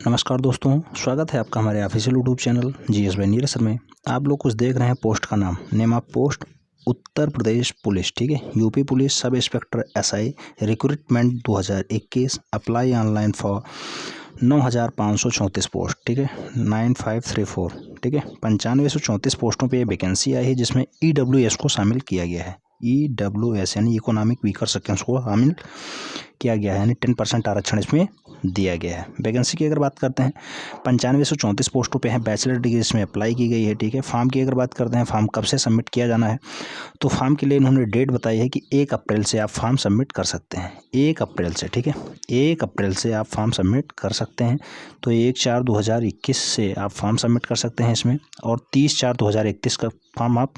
नमस्कार दोस्तों, स्वागत है आपका हमारे official YouTube channel GS bye Neeraj sir में। आप लोग कुछ देख रहे हैं पोस्ट का नाम, name of post Uttar Pradesh police, ठीक है। UP police sub inspector SI recruitment 2021 apply online for 9534 post, ठीक है, 9534, ठीक है। 9534 पोस्टों पे वैकेंसी आई है जिसमें ईडब्ल्यूएस को शामिल किया गया है। ईडब्ल्यूएस यानी इकोनॉमिक वीकर सेक्शंस को शामिल किया गया है, यानी 10% आरक्षण इसमें दिया गया है। वैकेंसी की अगर बात करते हैं 9534 पोस्टों पे हैं, बैचलर डिग्री इसमें अप्लाई की गई है, ठीक है। फॉर्म की अगर बात करते हैं, फॉर्म कब से सबमिट किया जाना है, तो फॉर्म के लिए इन्होंने डेट बताई है कि 1 अप्रैल से आप फॉर्म सबमिट कर सकते हैं। 1 अप्रैल से, ठीक है, 1 अप्रैल से आप फॉर्म सबमिट कर सकते हैं। तो 1/4/2021 से आप फॉर्म सबमिट कर सकते हैं इसमें, और 30/4/2021 का फॉर्म आप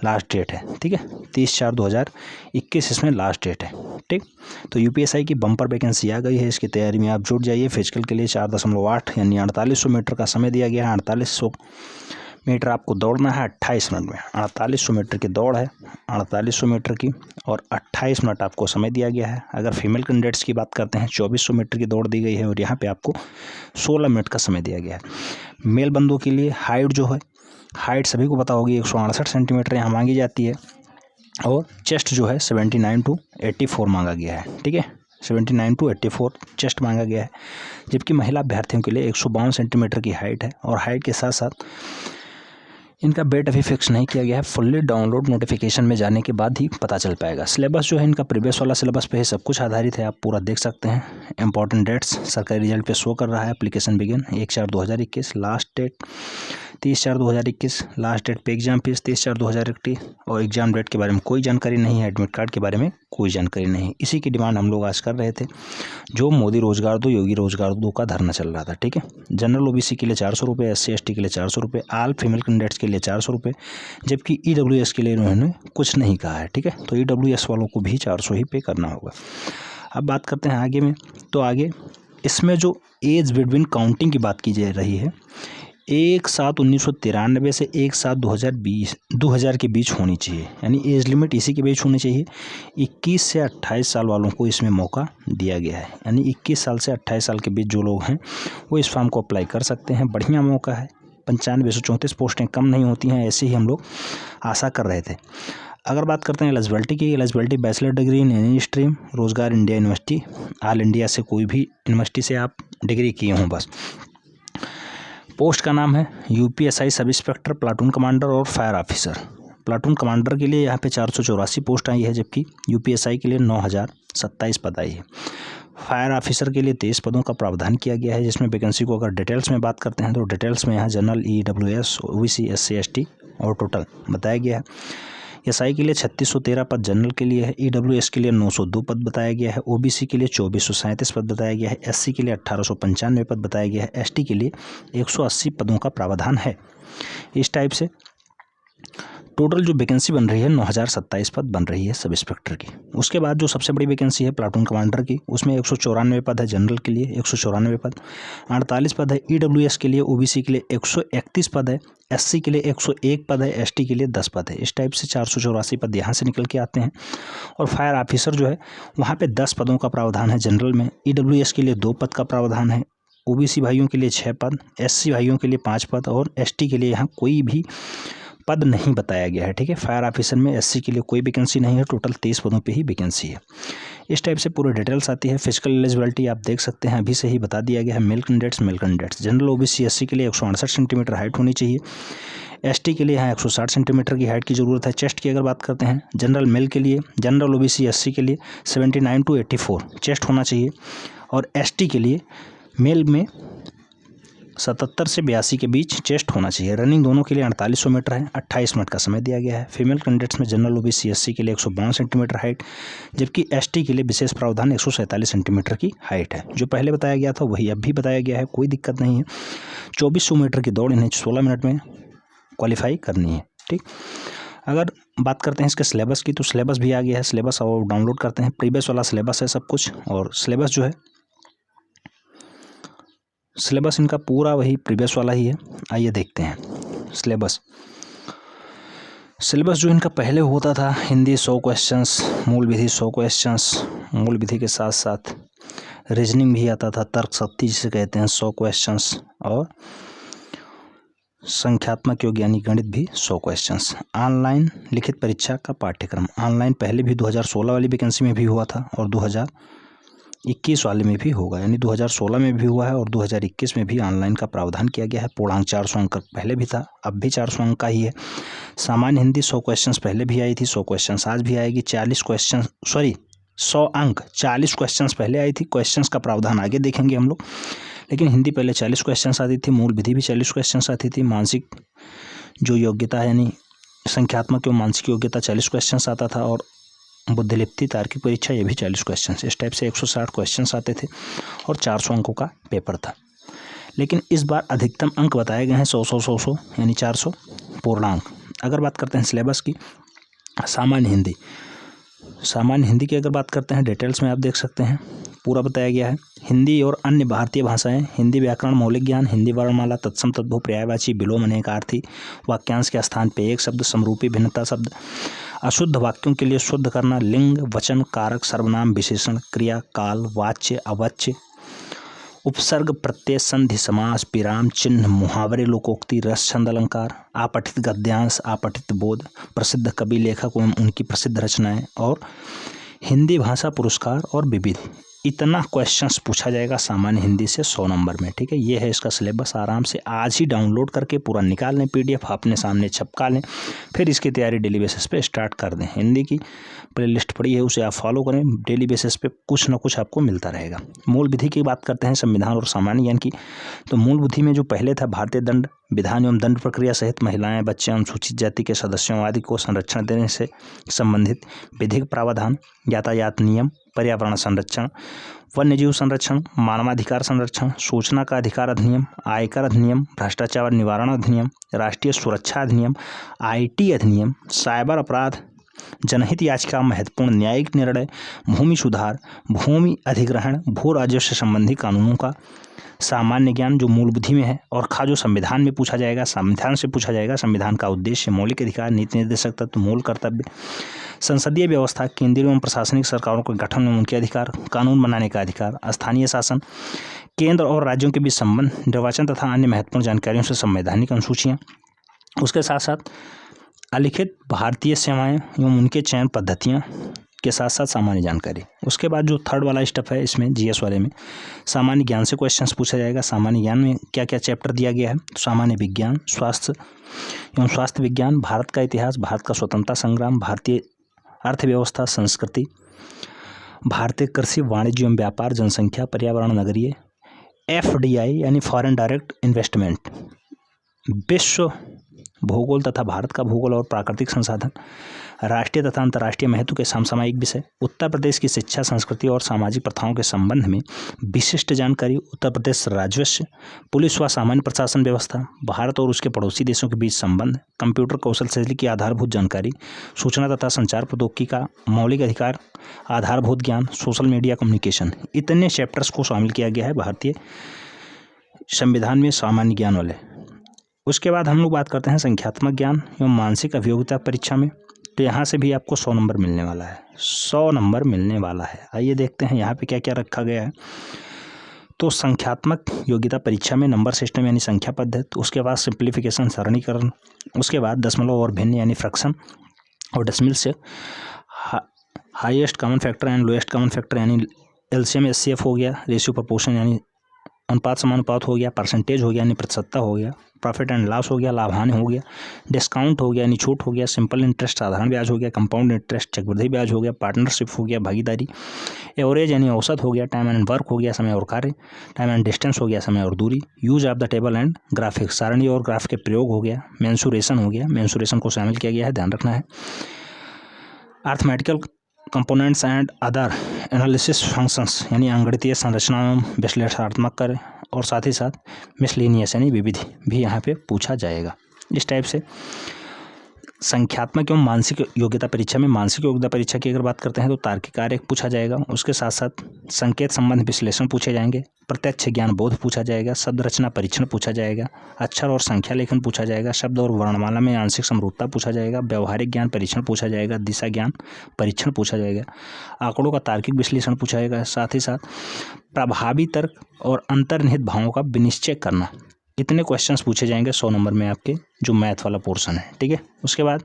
लास्ट डेट है, ठीक है। 30/4/2021 इसमें लास्ट डेट है, ठीक। तो यूपीएसआई की बम्पर वैकेंसी आ गई है, इसकी तैयारी में आप जुट जाइए। फिजिकल के लिए 4.8 यानी 4800 मीटर का समय दिया गया है। 4800 मीटर आपको दौड़ना है 28 मिनट में। 4800 मीटर की दौड़ है, 4800 मीटर की, और 28 मिनट आपको समय दिया गया है। अगर फीमेल कैंडिडेट्स की बात करते हैं 2400 मीटर की दौड़ दी गई है, और यहाँ पे आपको 16 मिनट का समय दिया गया है। मेल बंदों के लिए हाइट जो है, हाइट सभी को पता होगी 168 सेंटीमीटर यहाँ मांगी जाती है, और चेस्ट जो है 79 to 84 मांगा गया है, ठीक है। 79 to 84 चेस्ट मांगा गया है। जबकि महिला अभ्यर्थियों के लिए 152 सेंटीमीटर की हाइट है, और हाइट के साथ साथ इनका वेट अभी फिक्स नहीं किया गया है। फुल्ली डाउनलोड नोटिफिकेशन में जाने के बाद ही पता चल पाएगा। सिलेबस जो है इनका प्रीवियस वाला सिलेबस पे है, सब कुछ आधारित है, आप पूरा देख सकते हैं। इंपॉर्टेंट डेट्स सरकारी रिजल्ट पे शो कर रहा है। Application begin 1/4/2021, last date 30/4/2021, last date पे एग्जाम फीस 30/4/2021, और एग्जाम डेट के बारे में कोई जानकारी नहीं है, एडमिट कार्ड के बारे में कोई जानकारी नहीं। इसी की डिमांड हम लोग आज कर रहे थे, जो मोदी रोजगार दो योगी रोजगार दो का धरना चल रहा था, ठीक है। जनरल ओबीसी के लिए 400 रुपये, SC/ST के लिए 400 रुपये, ऑल फीमेल कैंडिडेट्स के लिए 400 रुपये, जबकि ईडब्ल्यूएस के लिए उन्होंने कुछ नहीं कहा है, ठीक है। तो ईडब्ल्यूएस वालों को भी 400 ही पे करना होगा। अब बात करते हैं आगे में, तो आगे इसमें जो एज बिटवीन काउंटिंग की बात की जा रही है, 1/7/1993 से 1/7/2020 के बीच होनी चाहिए, यानी एज लिमिट इसी के बीच होनी चाहिए। 21 से 28 साल वालों को इसमें मौका दिया गया है, यानी 21 साल से 28 साल के बीच जो लोग हैं वो इस फॉर्म को अप्लाई कर सकते हैं। बढ़िया मौका है। 9534 पोस्टें कम नहीं होती हैं, ऐसे ही हम लोग आशा कर रहे थे। अगर बात करते हैं एलिजिबिलिटी की, eligibility bachelor degree in any stream, रोजगार इंडिया यूनिवर्सिटी, ऑल इंडिया से कोई भी यूनिवर्सिटी से आप डिग्री किए हों बस। पोस्ट का नाम है UPSI sub inspector, platoon commander और फायर ऑफिसर। प्लाटून कमांडर के लिए यहाँ पे 484 पोस्ट आई है, जबकि यूपीएसआई के लिए 9027 पद आई है। फायर ऑफिसर के लिए 23 पदों का प्रावधान किया गया है, जिसमें वैकेंसी को अगर डिटेल्स में बात करते हैं तो डिटेल्स में यहाँ जनरल, ईडब्ल्यूएस, ओबीसी, SC/ST और टोटल बताया गया है। एसआई के लिए 3613 पद जनरल के लिए है, ईडब्ल्यूएस के लिए 902 पद बताया गया है, ओबीसी के लिए 2437 पद बताया गया है, SC के लिए 1895 पद बताया गया है, ST के लिए 180 पदों का प्रावधान है। इस टाइप से टोटल जो वैकेंसी बन रही है 9027 पद बन रही है सब इंस्पेक्टर की। उसके बाद जो सबसे बड़ी वैकेंसी है प्लाटून कमांडर की, उसमें 194 पद है जनरल के लिए, 194 पद, 48 पद है ईडब्ल्यूएस के लिए, ओबीसी के लिए 131 पद है, SC के लिए 101 पद है, ST के लिए 10 पद है। इस टाइप से 484 पद यहाँ से निकल के आते हैं। और फायर ऑफिसर जो है वहाँ पे 10 पदों का प्रावधान है जनरल में, ईडब्ल्यूएस के लिए 2 पद का प्रावधान है, ओबीसी भाइयों के लिए 6 पद, SC भाइयों के लिए 5 पद, और ST के लिए यहाँ कोई भी पद नहीं बताया गया है, ठीक है। फायर ऑफिसर में SC के लिए कोई वैकेंसी नहीं है, टोटल 23 पदों पे ही वैकेंसी है। इस टाइप से पूरे डिटेल्स आती है। फिजिकल एलिजिबिलिटी आप देख सकते हैं, अभी से ही बता दिया गया है। Male candidates general OBC SC के लिए 168 सेंटीमीटर हाइट होनी चाहिए, ST के लिए यहाँ 160 सेंटीमीटर की हाइट की ज़रूरत है। चेस्ट की अगर बात करते हैं जनरल मेल के लिए, जनरल ओबीसी SC के लिए 79 to 84 चेस्ट होना चाहिए, और ST के लिए मेल में 77 से 82 के बीच चेस्ट होना चाहिए। रनिंग दोनों के लिए 4800 मीटर है, 28 मिनट का समय दिया गया है। फीमेल कैंडिडेट्स में जनरल ओबीसी SC के लिए 152 सेंटीमीटर हाइट, जबकि ST के लिए विशेष प्रावधान 147 सेंटीमीटर की हाइट है। जो पहले बताया गया था वही अब भी बताया गया है, कोई दिक्कत नहीं है। 2400 मीटर की दौड़ इन्हें 16 मिनट में क्वालिफाई करनी है, ठीक। अगर बात करते हैं इसके सिलेबस की, तो सिलेबस भी आ गया है। सिलेबस और डाउनलोड करते हैं, प्रीवियस वाला सिलेबस है सब कुछ, और सिलेबस जो है सिलेबस इनका पूरा वही प्रीवियस वाला ही है। आइए देखते हैं सिलेबस। जो इनका पहले होता था, हिंदी 100 क्वेश्चंस, मूल विधि 100 क्वेश्चंस, मूल विधि के साथ साथ रीजनिंग भी आता था, तर्क शक्ति जिसे कहते हैं 100 क्वेश्चंस, और संख्यात्मक योग यानी गणित भी 100 क्वेश्चंस। ऑनलाइन लिखित परीक्षा का पाठ्यक्रम ऑनलाइन पहले भी 2016 वाली वैकेंसी में भी हुआ था और 2021 वाले में भी होगा, यानी 2016 में भी हुआ है और 2021 में भी ऑनलाइन का प्रावधान किया गया है। पूर्णांक 400 अंक पहले भी था, अब भी 400 अंक का ही है। सामान्य हिंदी 100 क्वेश्चंस पहले भी आई थी, 100 क्वेश्चंस आज भी आएगी। 100 अंक 40 क्वेश्चंस पहले आई थी। क्वेश्चंस का प्रावधान आगे देखेंगे हम लोग, लेकिन हिंदी पहले 40 क्वेश्चंस आती थी, मूल विधि भी 40 क्वेश्चंस आती थी। मानसिक जो योग्यता है यानी संख्यात्मक एवं मानसिक योग्यता 40 क्वेश्चंस आता था, और बुद्धिलिप्ति तार्किक परीक्षा ये भी 40 क्वेश्चंस, इस टाइप से 160 क्वेश्चंस आते थे और 400 अंकों का पेपर था। लेकिन इस बार अधिकतम अंक बताए गए हैं 100 यानी 400 पूर्णांक। अगर बात करते हैं सिलेबस की, सामान्य हिंदी की अगर बात करते हैं डिटेल्स में आप देख सकते हैं, पूरा बताया गया है। हिंदी और अन्य भारतीय भाषाएं, हिंदी व्याकरण मौलिक ज्ञान, हिंदी वर्णमाला, तत्सम तद्भव पर्यायवाची विलोम अनेकार्थी, वाक्यांश के स्थान पे एक शब्द, समरूपी भिन्नता शब्द, अशुद्ध वाक्यों के लिए शुद्ध करना, लिंग वचन कारक सर्वनाम विशेषण क्रिया काल वाच्य अवाच्य, उपसर्ग प्रत्यय संधि समास विराम चिन्ह मुहावरे लोकोक्ति रस छंद अलंकार, आपठित गद्यांश आपठित बोध, प्रसिद्ध कवि लेखक एवं उनकी प्रसिद्ध रचनाएं, और हिंदी भाषा पुरस्कार और विविध। इतना क्वेश्चंस पूछा जाएगा सामान्य हिंदी से 100 नंबर में। ठीक है, ये है इसका सिलेबस। आराम से आज ही डाउनलोड करके पूरा निकाल लें, PDF अपने सामने छपका लें, फिर इसकी तैयारी डेली बेसिस पे स्टार्ट कर दें। हिंदी की प्लेलिस्ट पड़ी है, उसे आप फॉलो करें, डेली बेसिस पे कुछ ना कुछ आपको मिलता रहेगा। मूल विधि की बात करते हैं संविधान और सामान्य ज्ञान की, तो मूल विधि में जो पहले था भारतीय दंड विधान एवं दंड प्रक्रिया सहित महिलाएं, बच्चे, अनुसूचित जाति के सदस्यों आदि को संरक्षण देने से संबंधित विधिक प्रावधान, यातायात नियम, पर्यावरण संरक्षण, वन्यजीव संरक्षण, मानवाधिकार संरक्षण, सूचना का अधिकार अधिनियम, आयकर अधिनियम, भ्रष्टाचार निवारण अधिनियम, राष्ट्रीय सुरक्षा अधिनियम, IT अधिनियम, साइबर अपराध, जनहित याचिका, महत्वपूर्ण न्यायिक निर्णय, भूमि सुधार, भूमि अधिग्रहण, भू राजस्व संबंधी कानूनों का सामान्य ज्ञान जो मूल विधि में है, और जो संविधान में पूछा जाएगा, संविधान से पूछा जाएगा, संविधान का उद्देश्य, मौलिक अधिकार, नीति निर्देशक तत्व, मूल कर्तव्य, संसदीय व्यवस्था, केंद्रीय एवं प्रशासनिक सरकारों के गठन में उनके अधिकार, कानून बनाने का अधिकार, स्थानीय शासन, केंद्र और राज्यों के बीच संबंध, निर्वाचन तथा अन्य महत्वपूर्ण जानकारियों से संवैधानिक अनुसूचियाँ, उसके साथ साथ अलिखित भारतीय सेवाएं एवं उनके चयन पद्धतियाँ के साथ साथ सामान्य जानकारी। उसके बाद जो थर्ड वाला स्टेप है इसमें GS वाले में सामान्य ज्ञान से क्वेश्चंस पूछा जाएगा। सामान्य ज्ञान में क्या क्या चैप्टर दिया गया है, सामान्य विज्ञान, स्वास्थ्य एवं स्वास्थ्य विज्ञान, भारत का इतिहास, भारत का स्वतंत्रता संग्राम, भारतीय अर्थव्यवस्था, संस्कृति, भारतीय कृषि, वाणिज्य एवं व्यापार, जनसंख्या, पर्यावरण, नगरीय, FDI यानी फॉरेन डायरेक्ट इन्वेस्टमेंट, विश्व भूगोल तथा भारत का भूगोल और प्राकृतिक संसाधन, राष्ट्रीय तथा अंतर्राष्ट्रीय महत्व के समसामयिक विषय, उत्तर प्रदेश की शिक्षा, संस्कृति और सामाजिक प्रथाओं के संबंध में विशिष्ट जानकारी, उत्तर प्रदेश राजस्व, पुलिस व सामान्य प्रशासन व्यवस्था, भारत और उसके पड़ोसी देशों के बीच संबंध, कंप्यूटर कौशल शैली की आधारभूत जानकारी, सूचना तथा संचार प्रौद्योगिकी का मौलिक अधिकार, आधारभूत ज्ञान, सोशल मीडिया कम्युनिकेशन। इतने चैप्टर्स को शामिल किया गया है भारतीय संविधान में सामान्य ज्ञान वाले। उसके बाद हम लोग बात करते हैं संख्यात्मक ज्ञान एवं मानसिक अभियोगिता परीक्षा में, तो यहाँ से भी आपको 100 नंबर मिलने वाला है, 100 नंबर मिलने वाला है। आइए देखते हैं यहाँ पे क्या क्या रखा गया है। तो संख्यात्मक योग्यता परीक्षा में नंबर सिस्टम यानी संख्या पद्धति, उसके बाद सिंप्लीफिकेशन सरलीकरण, उसके बाद दशमलव और भिन्न यानी फ्रैक्शन और डेसिमल से, highest common factor and lowest common factor यानी LCM SCF हो गया, रेशियो प्रोपोर्शन यानी अनुपात समानुपात हो गया, परसेंटेज हो गया यानी प्रतिशतता हो गया, प्रॉफिट एंड लॉस हो गया, लाभ हानि हो गया, डिस्काउंट हो गया यानी छूट हो गया, सिंपल इंटरेस्ट साधारण ब्याज हो गया, कंपाउंड इंटरेस्ट चक्रवृद्धि ब्याज हो गया, पार्टनरशिप हो गया भागीदारी, एवरेज यानी औसत हो गया, टाइम एंड वर्क हो गया समय और कार्य, टाइम एंड डिस्टेंस हो गया समय और दूरी, use of the table and graphics सारणी और ग्राफ के प्रयोग हो गया, मेंसुरेशन हो गया, मेंसुरेशन को शामिल किया गया है, ध्यान रखना है, arithmetical components and other analysis functions यानी अंगणितीय संरचना एवं विश्लेषणात्मक कार्य, और साथ ही साथ मिसलेनियस यानी विविधि भी यहाँ पे पूछा जाएगा। इस टाइप से संख्यात्मक एवं मानसिक योग्यता परीक्षा में मानसिक योग्यता परीक्षा की अगर बात करते हैं तो तार्किक कार्य पूछा जाएगा, उसके साथ साथ संकेत संबंध विश्लेषण पूछे जाएंगे, प्रत्यक्ष ज्ञान बोध पूछा जाएगा, शब्द रचना परीक्षण पूछा जाएगा, अक्षर और संख्या लेखन पूछा जाएगा, शब्द और वर्णमाला में आंशिक समरूपता पूछा जाएगा, व्यवहारिक ज्ञान परीक्षण पूछा जाएगा, दिशा ज्ञान परीक्षण पूछा जाएगा, आंकड़ों का तार्किक विश्लेषण पूछा जाएगा, साथ ही साथ प्रभावी तर्क और अंतर्निहित भावों का विनिश्चय करना। इतने क्वेश्चंस पूछे जाएंगे 100 नंबर में आपके, जो मैथ वाला पोर्शन है। ठीक है, उसके बाद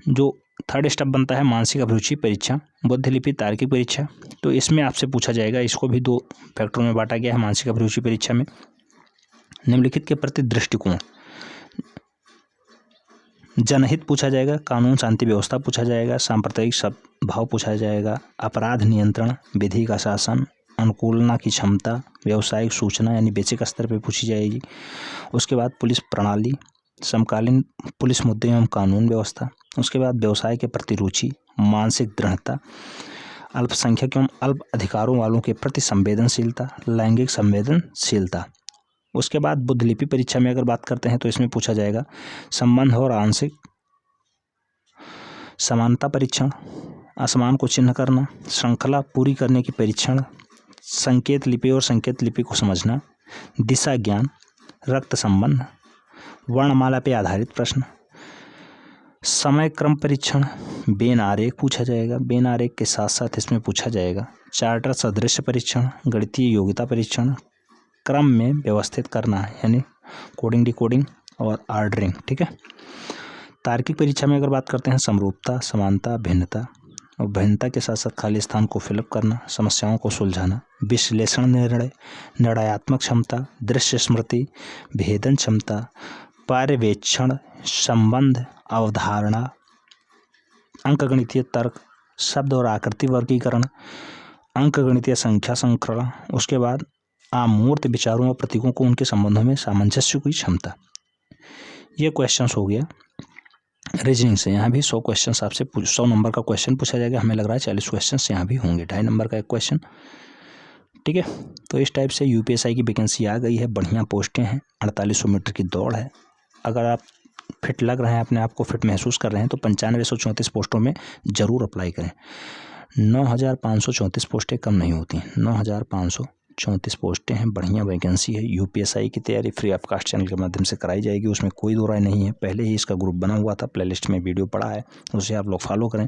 जो थर्ड स्टेप बनता है मानसिक अभिरुचि परीक्षा, बुद्धिलिपि तार्किक परीक्षा। तो इसमें आपसे पूछा जाएगा, इसको भी 2 फैक्टरों में बांटा गया है मानसिक अभिरुचि परीक्षा में। निम्नलिखित के प्रति दृष्टिकोण, जनहित पूछा जाएगा, कानून शांति व्यवस्था पूछा जाएगा, सांप्रदायिक भाव पूछा जाएगा, अपराध नियंत्रण, विधि का शासन, अनुकूलना की क्षमता, व्यावसायिक सूचना यानी बेसिक स्तर पर पूछी जाएगी। उसके बाद पुलिस प्रणाली, समकालीन पुलिस मुद्दे एवं कानून व्यवस्था। उसके बाद व्यवसाय के प्रति रुचि, मानसिक दृढ़ता, अल्पसंख्यक एवं अल्प अधिकारों वालों के प्रति संवेदनशीलता, लैंगिक संवेदनशीलता। उसके बाद बुद्धिलिपि परीक्षा में अगर बात करते हैं तो इसमें पूछा जाएगा संबंध और आंशिक समानता परीक्षण, असमान को चिन्ह करना, श्रृंखला पूरी करने की परीक्षण, संकेत लिपि और संकेत लिपि को समझना, दिशा ज्ञान, रक्त संबंध, वर्णमाला पे आधारित प्रश्न, समय क्रम परीक्षण, बेन आरेख पूछा जाएगा। बेन आरेख के साथ साथ इसमें पूछा जाएगा चार्टर सदृश परीक्षण, गणितीय योग्यता परीक्षण, क्रम में व्यवस्थित करना यानी कोडिंग डिकोडिंग और ऑर्डरिंग। ठीक है, तार्किक परीक्षा में अगर बात करते हैं समरूपता, समानता, भिन्नता और भिन्नता के साथ साथ खाली स्थान को फिलअप करना, समस्याओं को सुलझाना, विश्लेषण निर्णय, निर्णयात्मक क्षमता, दृश्य स्मृति, भेदन क्षमता, पर्यवेक्षण, संबंध, अवधारणा, अंकगणितीय तर्क, शब्द और आकृति वर्गीकरण, अंकगणितीय संख्या संकरण। उसके बाद अमूर्त विचारों और प्रतीकों को उनके संबंधों में सामंजस्य की क्षमता। ये क्वेश्चंस हो गया रीजनिंग से। यहाँ भी 100 क्वेश्चंस आपसे 100 नंबर का क्वेश्चन पूछा जाएगा। हमें लग रहा है 40 क्वेश्चंस यहाँ भी होंगे, 2.5 नंबर का एक क्वेश्चन। ठीक है, तो इस टाइप से यूपीएससी की वैकेंसी आ गई है, बढ़िया पोस्टें हैं, 4800 मीटर की दौड़ है। अगर आप फिट लग रहे हैं, अपने आप को फिट महसूस कर रहे हैं तो 9534 पोस्टों में ज़रूर अप्लाई करें। 9534 पोस्टें कम नहीं होती, 9534 पोस्टें हैं, बढ़िया वैकेंसी है। यूपीएससी की तैयारी फ्री ऑफ कास्ट चैनल के माध्यम से कराई जाएगी, उसमें कोई दो राय नहीं है। पहले ही इसका ग्रुप बना हुआ था, प्लेलिस्ट में वीडियो पड़ा है, उसे आप लोग फॉलो करें।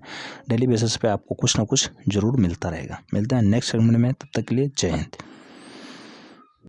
डेली बेसिस पे आपको कुछ ना कुछ ज़रूर मिलता रहेगा। मिलते हैं नेक्स्ट सेगमेंट में, तब तक के लिए जय हिंद।